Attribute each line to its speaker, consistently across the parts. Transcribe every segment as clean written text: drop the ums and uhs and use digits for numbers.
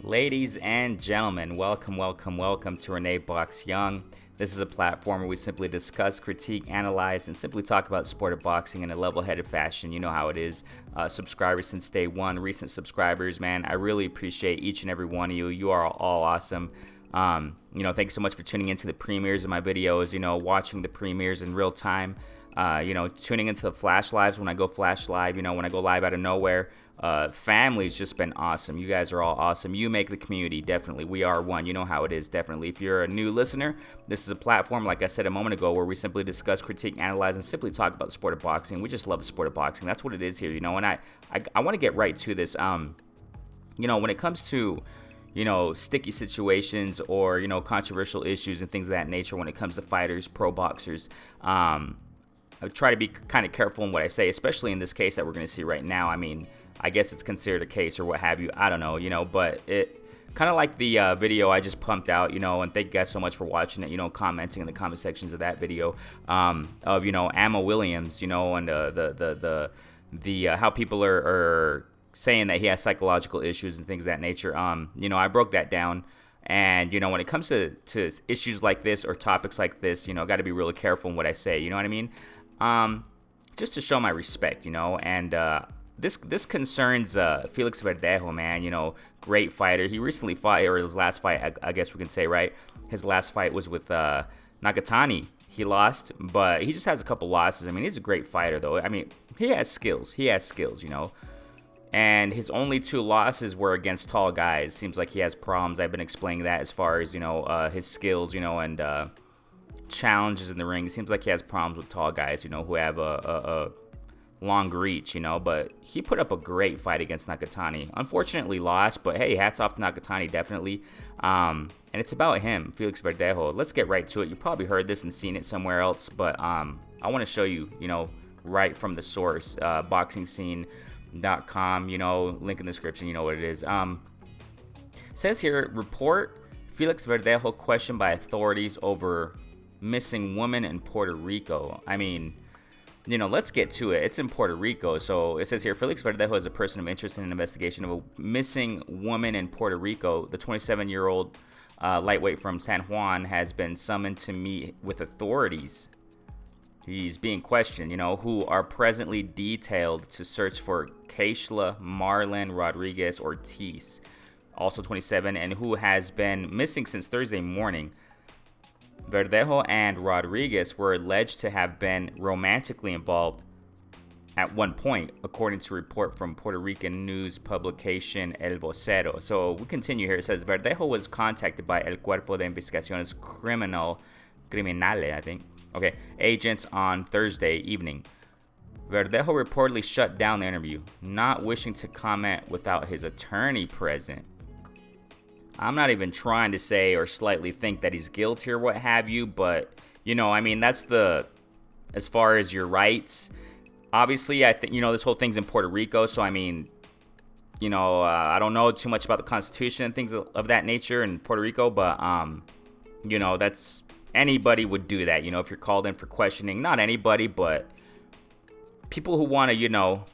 Speaker 1: Ladies and gentlemen, welcome to Renee Box Young. This is a platform where we simply discuss, critique, analyze, and simply talk about the sport of boxing in a level-headed fashion. You know how it is. Subscribers since day one, recent subscribers, man, I really appreciate each and every one of you. You are all awesome. Thank you so much for tuning into the premieres of my videos, watching the premieres in real time. Tuning into the flash lives when I go flash live, when I go live out of nowhere. Family's just been awesome. You guys are all awesome. You make the community, definitely. We are one. You know how it is, definitely. If you're a new listener, this is a platform, like I said a moment ago, where we simply discuss, critique, analyze, and simply talk about the sport of boxing. We just love the sport of boxing. That's what it is here, and I want to get right to this. When it comes to sticky situations or, controversial issues and things of that nature when it comes to fighters, pro boxers, I try to be kind of careful in what I say, especially in this case that we're going to see right now. I mean, I guess it's considered a case or what have you. I don't know, but it kind of like the video I just pumped out, and thank you guys so much for watching it, commenting in the comment sections of that video of, Amma Williams, and the how people are saying that he has psychological issues and things of that nature. I broke that down. And, when it comes to issues like this or topics like this, got to be really careful in what I say. You know what I mean? Just to show my respect, and this concerns Felix Verdejo, man. Great fighter. He recently fought, or his last fight, I guess we can say, right? His last fight was with Nagatani. He lost, but he just has a couple losses. I mean, he's a great fighter, though. I mean, he has skills. And his only two losses were against tall guys. Seems like he has problems. I've been explaining that as far as, his skills, and challenges in the ring. It seems like he has problems with tall guys, who have a long reach, but he put up a great fight against Nakatani. Unfortunately lost, but hey, hats off to Nakatani, definitely. And it's about him, Felix Verdejo. Let's get right to it. You probably heard this and seen it somewhere else, but I want to show you, right from the source, boxingscene.com, link in the description, you know what it is. Says here, report Felix Verdejo questioned by authorities over missing woman in Puerto Rico. I mean, let's get to it. It's in Puerto Rico. So it says here, Felix Verdejo is a person of interest in an investigation of a missing woman in Puerto Rico. The 27-year-old lightweight from San Juan has been summoned to meet with authorities. He's being questioned, who are presently detailed to search for Keishla Marlon Rodriguez Ortiz, also 27, and who has been missing since Thursday morning. Verdejo and Rodriguez were alleged to have been romantically involved at one point, according to a report from Puerto Rican news publication El Vocero. So we continue here. It says, Verdejo was contacted by El Cuerpo de Investigaciones Criminale, I think. Okay, agents on Thursday evening. Verdejo reportedly shut down the interview, not wishing to comment without his attorney present. I'm not even trying to say or slightly think that he's guilty or what have you, but, that's as far as your rights. Obviously, I think, this whole thing's in Puerto Rico, so I mean, I don't know too much about the Constitution and things of that nature in Puerto Rico, but, that's, anybody would do that, if you're called in for questioning. Not anybody, but people who want to,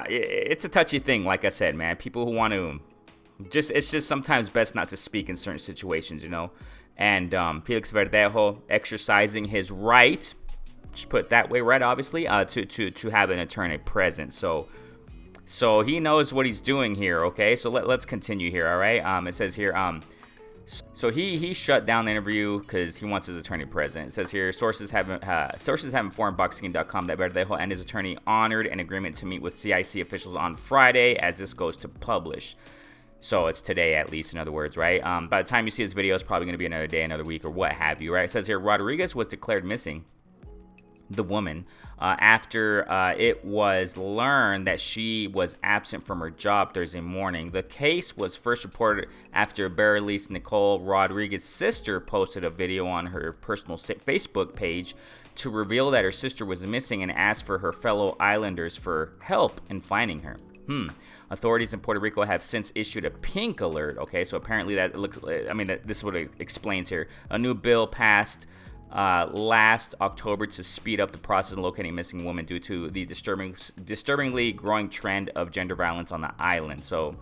Speaker 1: it's a touchy thing, like I said, man. People who want to, it's just sometimes best not to speak in certain situations, And Felix Verdejo exercising his right, just put it that way, right, obviously, to have an attorney present. So he knows what he's doing here, okay? So let's continue here, all right? It says here, so he shut down the interview because he wants his attorney present. It says here, sources have informed boxing.com that Verdejo and his attorney honored an agreement to meet with CIC officials on Friday as this goes to publish. So it's today, at least, in other words, right? By the time you see this video, it's probably going to be another day, another week, or what have you, right? It says here, Rodriguez was declared missing, the woman, after it was learned that she was absent from her job Thursday morning. The case was first reported after Berenice Nicole Rodriguez's sister posted a video on her personal Facebook page to reveal that her sister was missing and asked for her fellow islanders for help in finding her. Authorities in Puerto Rico have since issued a pink alert. Okay, so apparently this is what it explains here. A new bill passed last October to speed up the process of locating a missing woman due to the disturbingly growing trend of gender violence on the island. So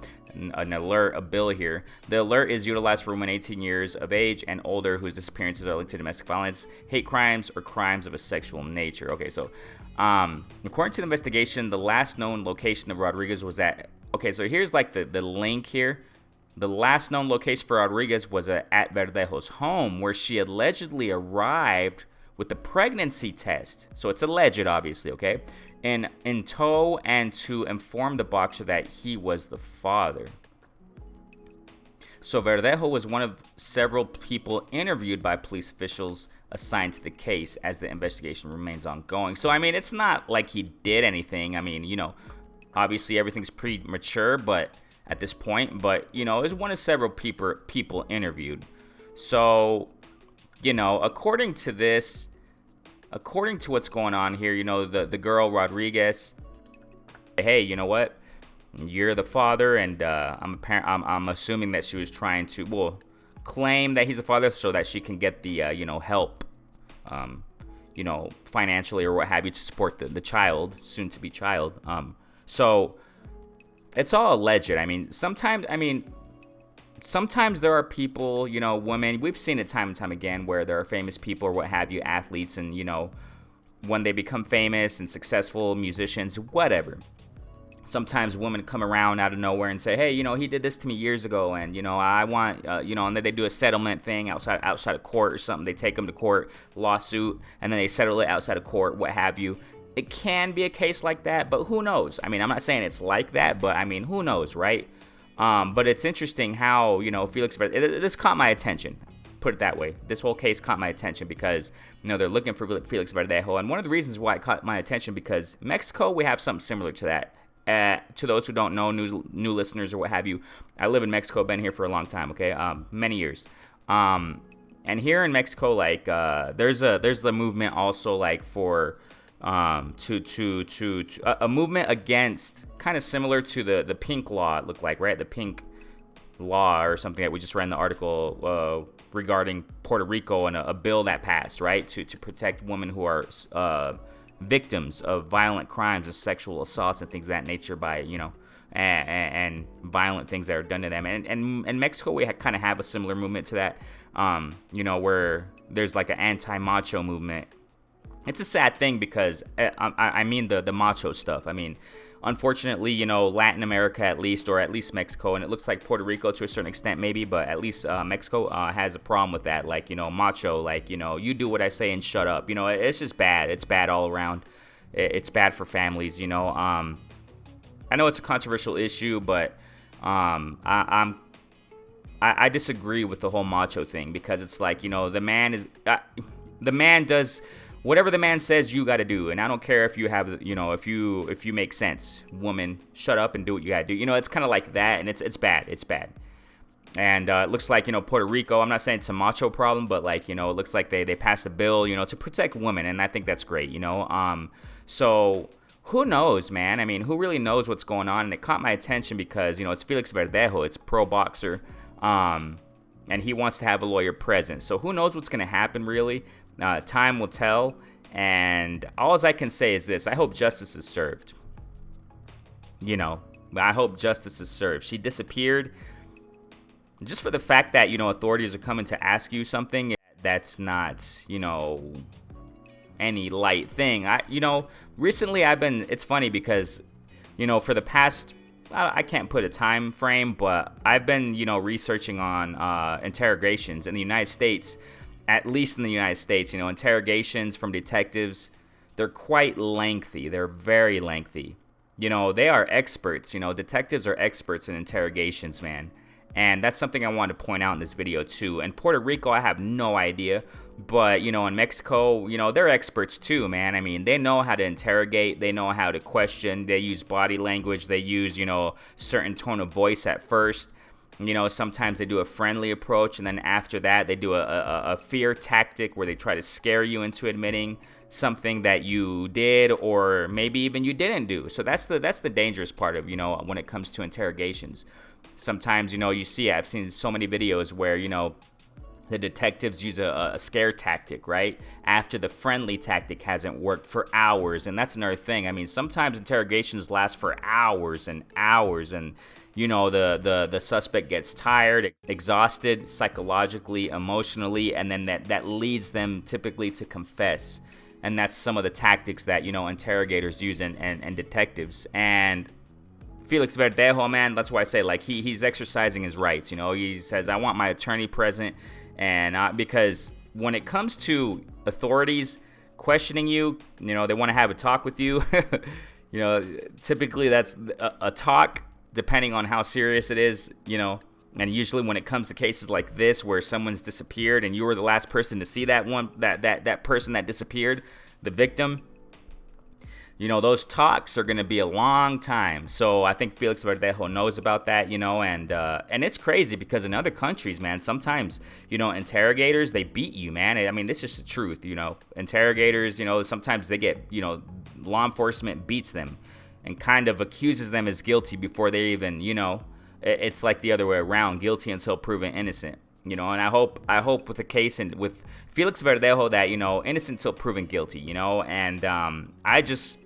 Speaker 1: an alert, a bill here. The alert is utilized for women 18 years of age and older whose disappearances are linked to domestic violence, hate crimes, or crimes of a sexual nature. Okay, so according to the investigation, the last known location of Rodriguez was at. Okay, so here's like the link here. The last known location for Rodriguez was at Verdejo's home, where she allegedly arrived with the pregnancy test. So it's alleged, obviously, okay? And in tow, and to inform the boxer that he was the father. So Verdejo was one of several people interviewed by police officials assigned to the case as the investigation remains ongoing. So, I mean, it's not like he did anything. I mean, you know, obviously everything's premature, but at this point, but, you know, it was one of several people interviewed. So, you know, according to what's going on here, you know, the girl Rodriguez, hey, you know what? You're the father, and I'm assuming that she was trying to, claim that he's the father so that she can get the, help, financially or what have you to support the child, soon to be child. So it's all alleged. I mean, sometimes there are people, you know, women, we've seen it time and time again where there are famous people or what have you, athletes, and, you know, when they become famous and successful musicians, whatever. Sometimes women come around out of nowhere and say, hey, you know, he did this to me years ago, and, you know, I want, and then they do a settlement thing outside of court or something. They take them to court, lawsuit, and then they settle it outside of court, what have you. It can be a case like that, but who knows? I mean, I'm not saying it's like that, but I mean, who knows, right? But it's interesting how, you know, this caught my attention. Put it that way. This whole case caught my attention because, you know, they're looking for Felix Verdejo. And one of the reasons why it caught my attention, because Mexico, we have something similar to that. To those who don't know, new listeners or what have you, I live in Mexico, been here for a long time, okay? Many years. And here in Mexico, like, there's a movement also, like, for a movement against, kind of similar to the pink law, it looked like, right? The pink law or something that we just read in the article regarding Puerto Rico and a bill that passed, right? To protect women who are victims of violent crimes and sexual assaults and things of that nature by, you know, and violent things that are done to them. And in Mexico, we kind of have a similar movement to that, you know, where there's like an anti-macho movement. It's a sad thing because, I mean the macho stuff. I mean, unfortunately, you know, Latin America at least, or at least Mexico, and it looks like Puerto Rico to a certain extent maybe, but at least Mexico has a problem with that. Like, you know, macho, like, you know, you do what I say and shut up. You know, it's just bad. It's bad all around. It's bad for families, you know. I know it's a controversial issue, but I disagree with the whole macho thing because it's like, you know, the man does whatever the man says you got to do, and I don't care if you have, you know, if you make sense. Woman, shut up and do what you got to do. You know, it's kind of like that, and it's bad. It's bad. And it looks like, you know, Puerto Rico, I'm not saying it's a macho problem, but like, you know, it looks like they passed a bill, you know, to protect women, and I think that's great, you know. So who knows, man? I mean, who really knows what's going on? And it caught my attention because, you know, it's Felix Verdejo, it's pro boxer, and he wants to have a lawyer present. So who knows what's going to happen, really? Time will tell, and all I can say is this: I hope justice is served. You know, I hope justice is served. She disappeared just for the fact that, you know, authorities are coming to ask you something that's not, you know, any light thing. Recently it's funny because, you know, for the past, I can't put a time frame, but I've been, you know, researching on interrogations in the United States. At least in the United States, you know, interrogations from detectives, they're quite lengthy. They're very lengthy. You know, they are experts. You know, detectives are experts in interrogations, man. And that's something I wanted to point out in this video, too. In Puerto Rico, I have no idea. But, you know, in Mexico, you know, they're experts, too, man. I mean, they know how to interrogate. They know how to question. They use body language. They use, you know, certain tone of voice at first. You know, sometimes they do a friendly approach, and then after that, they do a fear tactic where they try to scare you into admitting something that you did, or maybe even you didn't do. So that's the dangerous part of, you know, when it comes to interrogations. Sometimes, you know, I've seen so many videos where, you know, the detectives use a scare tactic, right? After the friendly tactic hasn't worked for hours. And that's another thing. I mean, sometimes interrogations last for hours and hours, and the suspect gets tired, exhausted psychologically, emotionally, and then that leads them typically to confess. And that's some of the tactics that, interrogators use and detectives. And Felix Verdejo, man, that's why I say, like, he's exercising his rights. He says, I want my attorney present. And because when it comes to authorities questioning you, they want to have a talk with you. Typically that's a talk, depending on how serious it is, and usually when it comes to cases like this where someone's disappeared and you were the last person to see that person that disappeared, the victim, those talks are going to be a long time. So I think Felix Verdejo knows about that, and it's crazy because in other countries, man, sometimes, interrogators, they beat you, man. I mean, this is just the truth, interrogators, sometimes they get, law enforcement beats them and kind of accuses them as guilty before they even, it's like the other way around, guilty until proven innocent, and I hope with the case and with Felix Verdejo that, innocent until proven guilty, and I just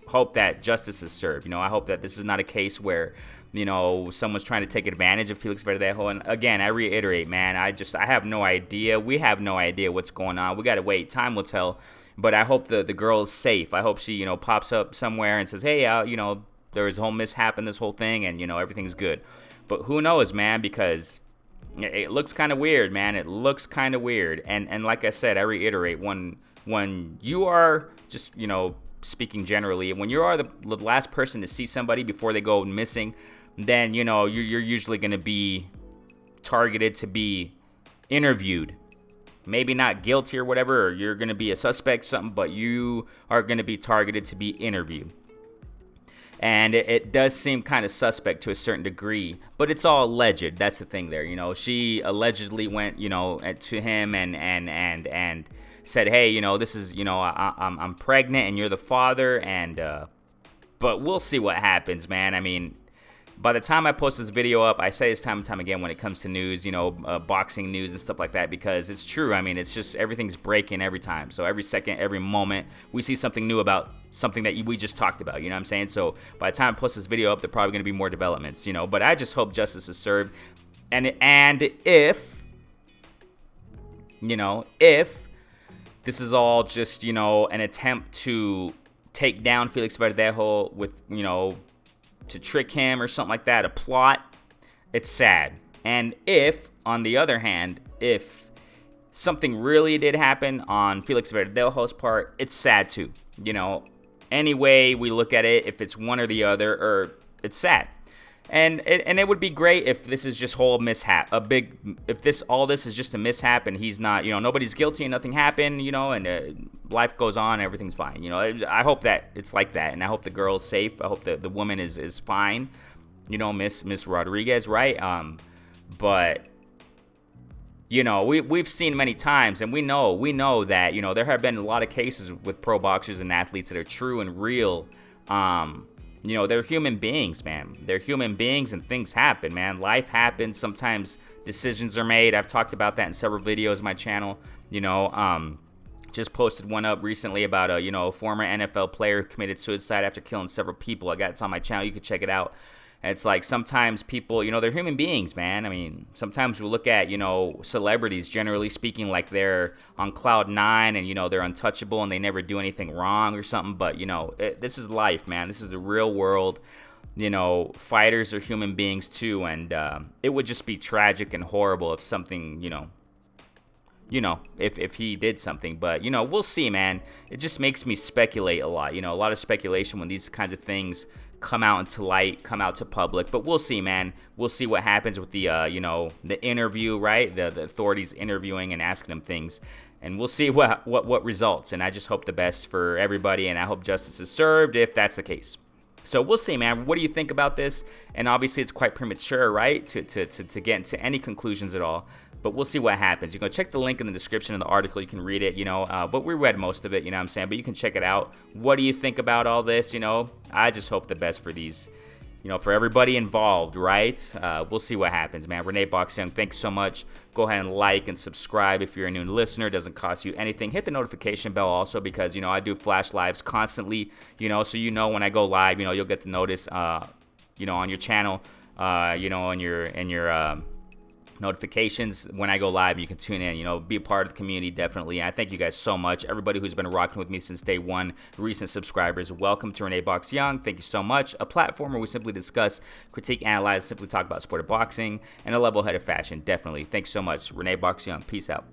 Speaker 1: hope that justice is served. I hope that this is not a case where, someone's trying to take advantage of Felix Verdejo. And again, I reiterate, man, I have no idea. We have no idea what's going on. We got to wait. Time will tell. But I hope the girl is safe. I hope she, pops up somewhere and says, hey, there was a whole mishap in this whole thing and, everything's good. But who knows, man, because it looks kind of weird, man. It looks kind of weird. And like I said, I reiterate, when you are just, speaking generally, when you are the last person to see somebody before they go missing, then, you're usually going to be targeted to be interviewed. Maybe not guilty or whatever, or you're going to be a suspect, something, but you are going to be targeted to be interviewed. And it does seem kind of suspect to a certain degree, but it's all alleged. That's the thing there. She allegedly went, to him and said, hey, this is, I'm pregnant and you're the father. And, but we'll see what happens, man. I mean, by the time I post this video up, I say this time and time again when it comes to news, boxing news and stuff like that, because it's true. I mean, it's just everything's breaking every time. So every second, every moment, we see something new about something that we just talked about. You know what I'm saying? So by the time I post this video up, there are probably going to be more developments, But I just hope justice is served. And if this is all just, an attempt to take down Felix Verdejo with, to trick him or something like that, a plot, it's sad. And if, on the other hand, if something really did happen on Felix Verdejo's part, it's sad too. Any way we look at it, if it's one or the other, or it's sad. And it would be great if this is just whole mishap, if all this is just a mishap and he's not, nobody's guilty and nothing happened, and life goes on, everything's fine. I hope that it's like that, and I hope the girl's safe. I hope that the woman is fine, Miss Rodriguez, right? But we've seen many times, and we know that there have been a lot of cases with pro boxers and athletes that are true and real. They're human beings, man. They're human beings and things happen, man. Life happens. Sometimes decisions are made. I've talked about that in several videos on my channel. Just posted one up recently about a former NFL player who committed suicide after killing several people. I got it on my channel. You can check it out. And it's like sometimes people, they're human beings, man. I mean, sometimes we look at, celebrities, generally speaking, like they're on cloud nine and, they're untouchable and they never do anything wrong or something. But, this is life, man. This is the real world. Fighters are human beings too. And it would just be tragic and horrible if something, if he did something. But, we'll see, man. It just makes me speculate a lot. A lot of speculation when these kinds of things come out into light, come out to public. But we'll see, man. We'll see what happens with the, the interview, right? The authorities interviewing and asking them things. And we'll see what results. And I just hope the best for everybody. And I hope justice is served if that's the case. So we'll see, man. What do you think about this? And obviously it's quite premature, right? To get into any conclusions at all. But we'll see what happens. You can check the link in the description of the article. You can read it, but we read most of it, you know what I'm saying? But you can check it out. What do you think about all this, I just hope the best for these, for everybody involved, right? We'll see what happens, man. Renee Boxyoung, thanks so much. Go ahead and like and subscribe if you're a new listener. It doesn't cost you anything. Hit the notification bell also because, I do flash lives constantly, so when I go live, you'll get to notice, on your channel. in your notifications when I go live. You can tune in, be a part of the community, definitely. And I thank you guys so much. Everybody who's been rocking with me since day one, recent subscribers, welcome to Renee Box Young. Thank you so much. A platform where we simply discuss, critique, analyze, simply talk about sport of boxing in a level-headed fashion, definitely. Thanks so much. Renee Box Young. Peace out.